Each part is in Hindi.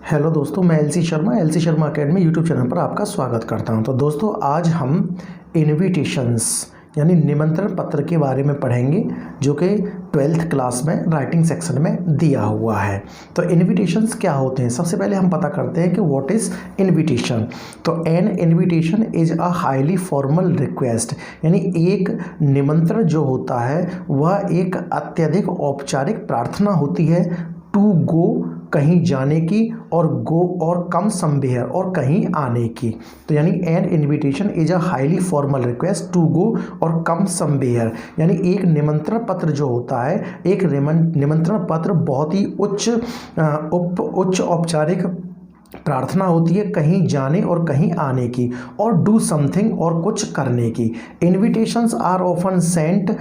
हेलो दोस्तों, मैं LC Sharma academy YouTube channel पर आपका स्वागत करता हूं। तो दोस्तों, आज हम इनविटेशंस यानी निमंत्रण पत्र के बारे में पढ़ेंगे, जो कि 12th क्लास में राइटिंग सेक्शन में दिया हुआ है। तो इनविटेशंस क्या होते हैं, सबसे पहले हम पता करते हैं कि व्हाट इज़ इनविटेशन। तो N invitation is a highly formal request, यानी एक निमंत्रण जो होता है वह एक अत्यधिक औपचारिक प्रार्थना होती है टू गो, कहीं जाने की, और गो और कम समवेयर और कहीं आने की। तो यानी an invitation is a highly formal request to go और कम समवेयर, यानी एक निमंत्रण पत्र जो होता है, एक निमंत्रण पत्र बहुत ही उच्च औपचारिक प्रार्थना होती है कहीं जाने और कहीं आने की, और डू समथिंग और कुछ करने की। Invitations are often sent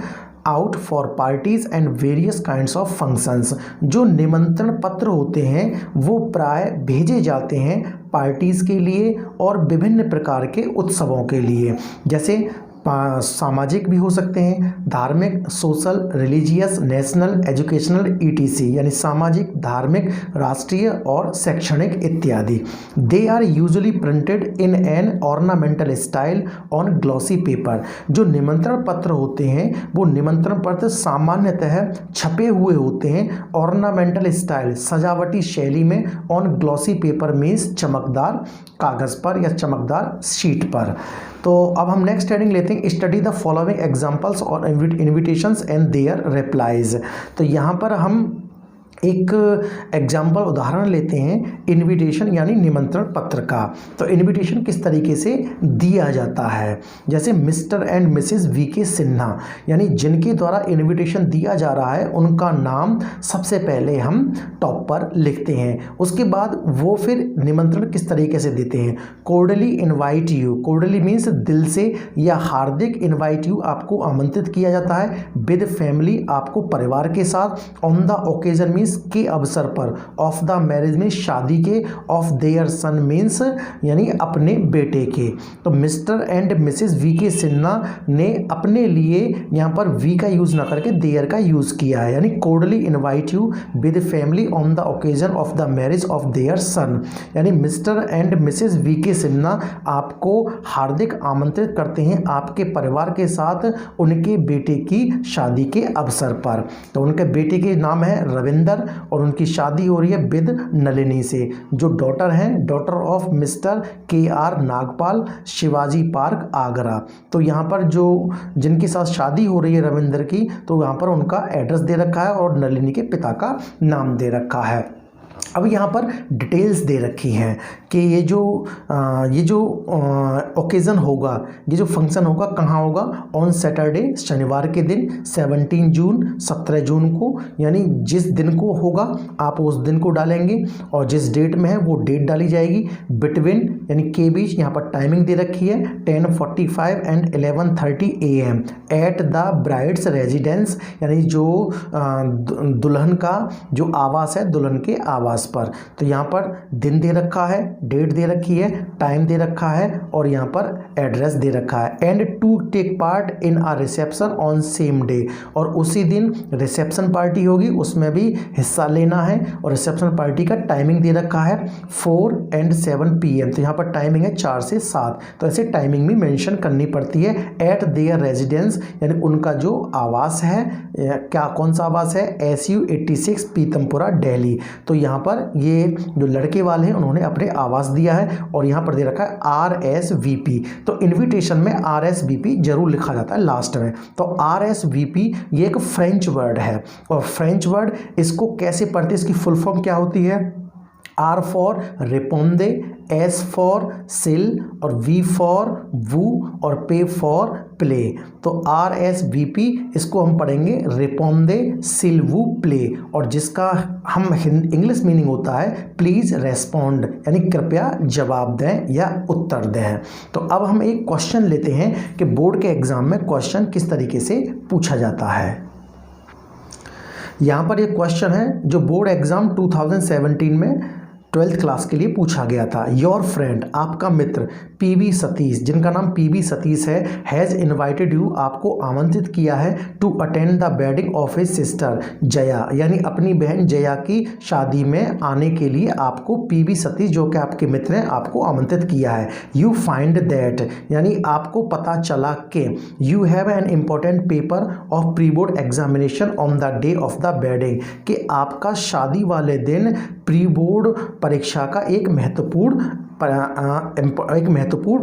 out for parties and various kinds of functions. जो निमंत्रण पत्र होते हैं वो प्राय भेजे जाते हैं पार्टीज़ के लिए और विभिन्न प्रकार के उत्सवों के लिए, जैसे सामाजिक भी हो सकते हैं, धार्मिक, social, religious, national, educational, ETC, यानी सामाजिक, धार्मिक, राष्ट्रीय और शैक्षणिक इत्यादि। They are usually printed in an ornamental style on glossy paper. जो निमंत्रण पत्र होते हैं वो निमंत्रण पत्र सामान्यतः छपे हुए होते हैं ऑर्नामेंटल स्टाइल, सजावटी शैली में, ऑन ग्लॉसी पेपर मीन्स चमकदार कागज़ पर या चमकदार शीट पर। तो अब हम नेक्स्ट हेडिंग लेते हैं, स्टडी द फॉलोइंग एग्जांपल्स और इन्विटेशंस एंड देयर रिप्लाईज। तो यहाँ पर हम एक एग्जाम्पल उदाहरण लेते हैं इनविटेशन यानी निमंत्रण पत्र का। तो इनविटेशन किस तरीके से दिया जाता है, जैसे mister and missus V K. Sinha, यानी जिनके द्वारा इनविटेशन दिया जा रहा है उनका नाम सबसे पहले हम टॉप पर लिखते हैं। उसके बाद वो फिर निमंत्रण किस तरीके से देते हैं, कोर्डली इनवाइट यू, कोर्डली मीन्स दिल से या हार्दिक, इनवाइट यू आपको आमंत्रित किया जाता है, विद फैमिली आपको परिवार के साथ, ऑन द ओकेजन मीन्स के अवसर पर, ऑफ द मैरिज में शादी के, ऑफ देयर सन मीन्स यानी अपने बेटे के। तो mister and missus V K. Sinha ने अपने लिए यहाँ पर वी का यूज़ ना करके देयर का यूज़ किया है, यानी cordially invite you with family on the occasion of the marriage of their son, यानी mister and missus V K. Sinha आपको हार्दिक आमंत्रित करते हैं आपके परिवार के साथ उनके बेटे की शादी के अवसर पर। तो उनके बेटे के नाम है रविंदर और उनकी शादी हो रही है विद नलिनी से, जो डॉटर हैं, daughter of mister KR. Nagpal, Shivaji park, Agra. तो यहाँ पर जो जिनके साथ शादी हो रही है रविंदर की, तो यहाँ पर उनका एड्रेस दे रखा है और नलिनी के पिता का नाम दे रखा है। अब यहाँ पर डिटेल्स दे रखी हैं कि ये जो ओकेज़न होगा, ये जो फंक्शन होगा कहाँ होगा, ऑन सैटरडे, शनिवार के दिन, 17 जून, 17 जून को, यानी जिस दिन को होगा आप उस दिन को डालेंगे और जिस डेट में है वो डेट डाली जाएगी। बिटवीन यानी के बीच यहाँ पर टाइमिंग दे रखी है 10:45 and 11:30 AM at the brides residence, यानी जो दुल्हन का जो आवास है, दुल्हन के आवास पर। तो यहाँ पर दिन दे रखा है, डेट दे रखी है, टाइम दे रखा है और यहाँ पर एड्रेस दे रखा है। And to take part in a reception on same day, और उसी दिन रिसेप्शन पार्टी होगी, उसमें भी हिस्सा लेना है और रिसेप्शन पार्टी का टाइमिंग दे रखा है 4 and 7 PM। तो यहाँ पर टाइमिंग है 4 से 7, तो ऐसे टाइमिंग भी मेंशन करनी पड़ती है। एट देयर रेजिडेंस, यानी उनका जो आवास है, क्या कौन सा आवास है, SU 86 पीतमपुरा दिल्ली। तो यहाँ पर ये जो लड़के वाले हैं उन्होंने अपने आवास दिया है और यहाँ पर दे रखा है RSVP। तो इनविटेशन में RSVP जरूर लिखा जाता है लास्ट में। तो RSVP ये एक फ्रेंच वर्ड है, और फ्रेंच वर्ड इसको कैसे पढ़ते हैं, इसकी फुल फॉर्म क्या होती है, R फॉर रिपोंदे, S फॉर सिल और V फॉर वू और पे फॉर प्ले। तो RSVP इसको हम पढ़ेंगे रिपोंदे सिल वू प्ले, और जिसका हम इंग्लिश मीनिंग होता है प्लीज़ रेस्पॉन्ड, यानी कृपया जवाब दें या उत्तर दें। तो अब हम एक क्वेश्चन लेते हैं कि बोर्ड के एग्जाम में क्वेश्चन किस तरीके से पूछा जाता है। यहाँ पर एक क्वेश्चन है जो बोर्ड एग्जाम 2017 में 12th क्लास के लिए पूछा गया था। योर फ्रेंड, आपका मित्र पीबी सतीश, जिनका नाम पीबी सतीश है, हैज़ इन्वाइटेड यू, आपको आमंत्रित किया है, to attend the wedding of his sister Jaya, यानी अपनी बहन जया की शादी में आने के लिए आपको पीबी सतीश, जो कि आपके मित्र हैं, आपको आमंत्रित किया है। यू फाइंड दैट, यानी आपको पता चला कि you have an important paper of pre board examination on the day of the wedding, कि आपका शादी वाले दिन प्री बोर्ड परीक्षा का एक महत्वपूर्ण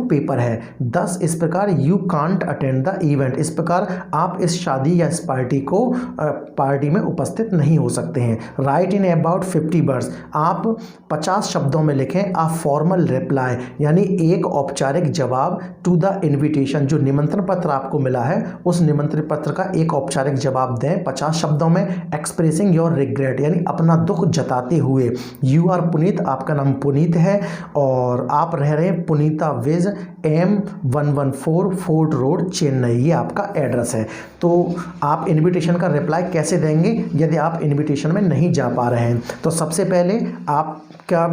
पेपर है। दस इस प्रकार you can't attend the event, इस प्रकार आप इस शादी या इस पार्टी में उपस्थित नहीं हो सकते हैं। राइट इन अबाउट 50 वर्ड्स, आप 50 शब्दों में लिखें अ फॉर्मल रिप्लाई, यानी एक औपचारिक जवाब टू द इन्विटेशन, जो निमंत्रण पत्र आपको मिला है उस निमंत्रण पत्र का एक औपचारिक जवाब दें 50 शब्दों में। एक्सप्रेसिंग योर रिग्रेट, यानी अपना दुख जताते हुए। यू आर पुनीत, आपका नाम पुनीत है और आप रह रहे हैं Punita Vij M114 fort road Chennai, ये आपका एड्रेस है। तो आप इनविटेशन का रिप्लाई कैसे देंगे यदि आप इनविटेशन में नहीं जा पा रहे हैं? तो सबसे पहले आपका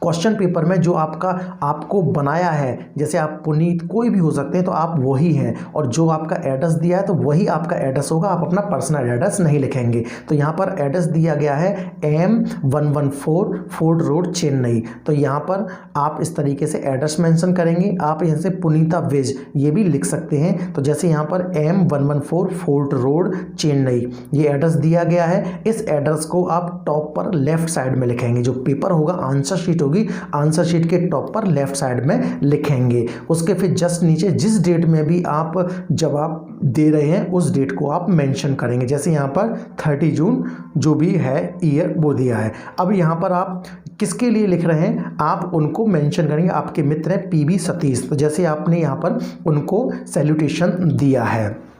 क्वेश्चन पेपर में जो आपको बनाया है, जैसे आप पुनीत कोई भी हो सकते हैं तो आप वही हैं, और जो आपका एड्रेस दिया है तो वही आपका एड्रेस होगा, आप अपना पर्सनल एड्रेस नहीं लिखेंगे। तो यहाँ पर एड्रेस दिया गया है M114 फोर्ट रोड चेन्नई, तो यहाँ पर आप इस तरीके से एड्रेस मेंशन करेंगे। आप यहाँ से पुनीता विज ये भी लिख सकते हैं, तो जैसे यहाँ पर M114 फोर्ट रोड चेन्नई ये एड्रेस दिया गया है। इस एड्रेस को आप टॉप पर लेफ्ट साइड में लिखेंगे, जो पेपर होगा आंसर शीट, आंसर शीट के टॉप पर लेफ्ट साइड में लिखेंगे। उसके फिर जस्ट नीचे जिस डेट में भी आप जवाब दे रहे हैं उस डेट को आप मेंशन करेंगे, जैसे यहाँ पर 30 जून जो भी है ईयर वो दिया है। अब यहाँ पर आप किसके लिए लिख रहे हैं आप उनको मेंशन करेंगे, आपके मित्र हैं पीबी सतीश, तो जैसे आपने यहाँ पर उनको सैल्यूटेशन दिया है।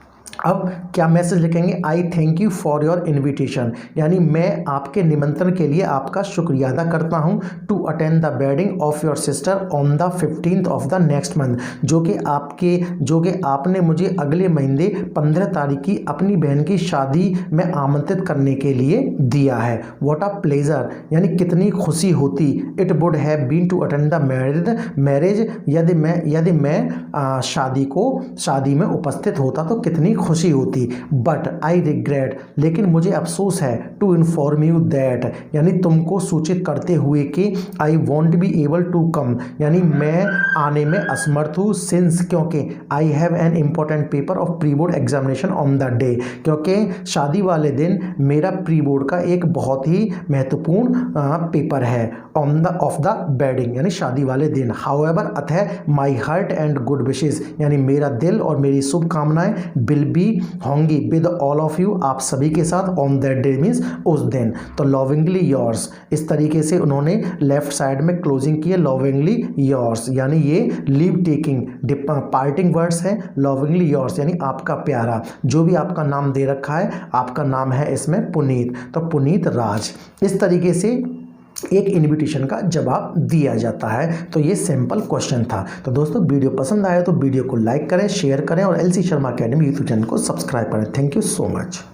अब क्या मैसेज लिखेंगे? आई thank you for your invitation, यानी मैं आपके निमंत्रण के लिए आपका शुक्रिया अदा करता हूं, to attend the wedding of your sister on the 15th of the next month, जो कि आपने मुझे अगले महीने 15 तारीख की अपनी बहन की शादी में आमंत्रित करने के लिए दिया है। व्हाट अ प्लेजर, यानी कितनी खुशी होती, it would have been to attend the marriage, यदि मैं शादी में उपस्थित होता तो कितनी खुशी होती। बट आई रिग्रेट, लेकिन मुझे अफसोस है, टू इन्फॉर्म यू दैट, यानी तुमको सूचित करते हुए कि I won't be able to come, यानी मैं आने में असमर्थ हूँ, सिंस क्योंकि I have an important paper of pre board examination on the day, क्योंकि शादी वाले दिन मेरा प्री बोर्ड का एक बहुत ही महत्वपूर्ण पेपर है ऑफ द वेडिंग, यानी शादी वाले दिन। हाउएवर, अतः my heart and good wishes, यानी मेरा दिल और मेरी शुभकामनाएं विल बी होंगी विद ऑल ऑफ यू, आप सभी के साथ, ऑन दैट डे मीन्स उस दिन। तो लविंगली योर्स, इस तरीके से उन्होंने लेफ्ट साइड में क्लोजिंग की है, लविंगली योर्स, यानी ये लीव टेकिंग पार्टिंग वर्ड्स हैं। लविंगली योर्स यानी आपका प्यारा, जो भी आपका नाम दे रखा है, आपका नाम है इसमें पुनीत, तो पुनीत राज। इस तरीके से एक इनविटेशन का जवाब दिया जाता है। तो ये सिंपल क्वेश्चन था। तो दोस्तों वीडियो पसंद आया तो वीडियो को लाइक करें, शेयर करें और LC Sharma academy YouTube channel को सब्सक्राइब करें। Thank you so much.